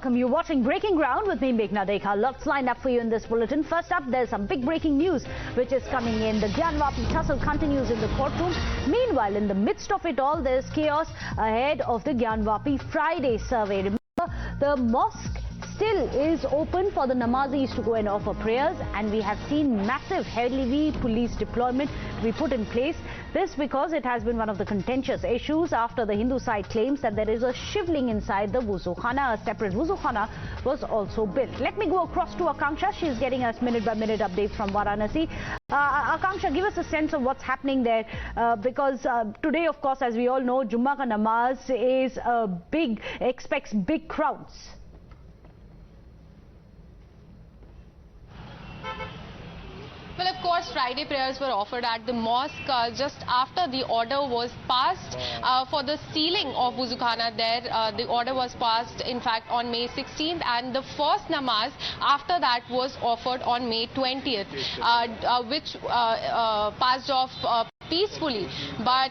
welcome you. Watching Breaking Ground with me, Meghna Dekha. Lots lined up for you in this bulletin. First up, there's some big breaking news which is coming in. The Gyanvapi tussle continues in the courtroom. Meanwhile, in the midst of it all, there's chaos ahead of the Gyanvapi Friday survey. Remember, the mosque still is open for the namazis to go and offer prayers, and we have seen massive heavy police deployment to be put in place. This because it has been one of the contentious issues after the Hindu side claims that there is a Shivling inside the wuzu khana. A separate wuzu khana was also built. Let me go across to Akanksha. She's getting us minute by minute updates from Varanasi. Akanksha, give us a sense of what's happening there, because today, of course, as we all know, Jummah ka namaz is expects big crowds. Well, of course, Friday prayers were offered at the mosque just after the order was passed for the sealing of wuzu khana there. The order was passed, in fact, on May 16th, and the first namaz after that was offered on May 20th, which passed off peacefully. But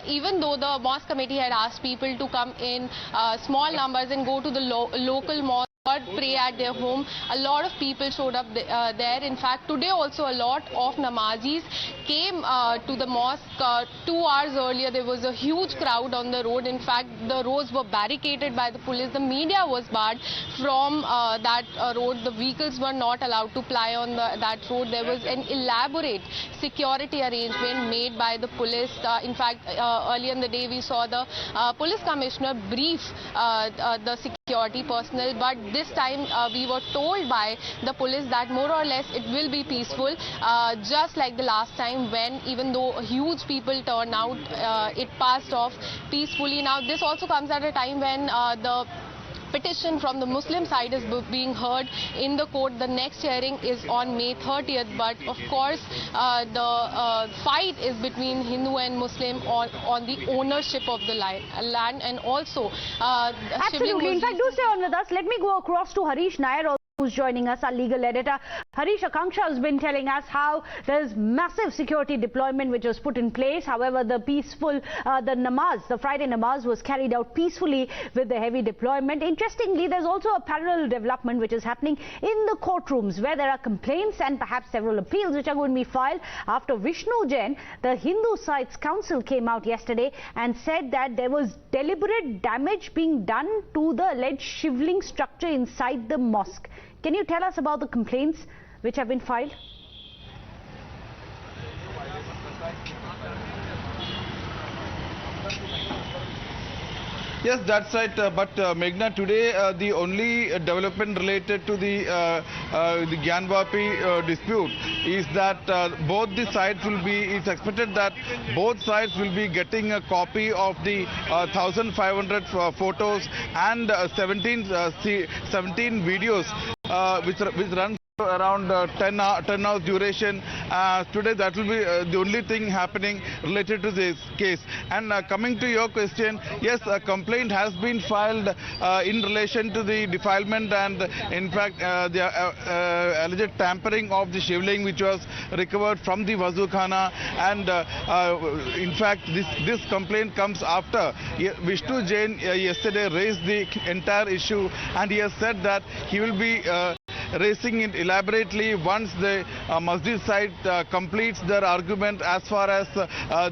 even though the mosque committee had asked people to come in small numbers and go to the local mosque, pray at their home, a lot of people showed up there. In fact, today also a lot of namazis came to the mosque. 2 hours earlier, there was a huge crowd on the road. In fact, the roads were barricaded by the police. The media was barred from that road. The vehicles were not allowed to ply on that road. There was an elaborate security arrangement made by the police. In fact, earlier in the day, we saw the police commissioner brief the security personnel, but this time we were told by the police that more or less it will be peaceful, just like the last time when, even though huge people turned out, it passed off peacefully. Now this also comes at a time when the petition from the Muslim side is being heard in the court. The next hearing is on May 30th, but of course the fight is between Hindu and Muslim on the ownership of the land, and also absolutely. In fact, do stay on with us. Let me go across to Harish Nair, who's joining us, our legal editor. Harish, Akanksha has been telling us how there's massive security deployment which was put in place. However, the the Friday namaz was carried out peacefully with the heavy deployment. Interestingly, there's also a parallel development which is happening in the courtrooms, where there are complaints and perhaps several appeals which are going to be filed after Vishnu Jain, the Hindu side's counsel, came out yesterday and said that there was deliberate damage being done to the alleged Shivling structure inside the mosque. Can you tell us about the complaints which have been filed? Yes, that's right. But Meghna, today the only development related to the Gyanvapi dispute is that both the sides will be, it's expected that both sides will be getting a copy of the 1,500 photos and 17 videos which run around 10 hours duration. Today that will be the only thing happening related to this case. And coming to your question, yes, a complaint has been filed in relation to the defilement and in fact the alleged tampering of the Shivling which was recovered from the wuzu khana. And in fact this complaint comes after Vishnu Jain yesterday raised the entire issue, and he has said that he will be raising it elaborately once the Masjid side completes their argument as far as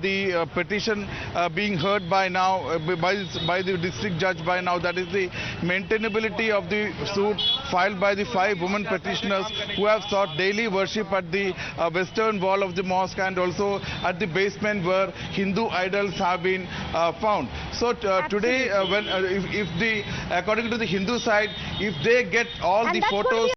the petition being heard by now by the district judge by now. That is the maintainability of the suit filed by the 5 women petitioners who have sought daily worship at the western wall of the mosque and also at the basement where Hindu idols have been found. So today, according to the Hindu side, if they get all the photos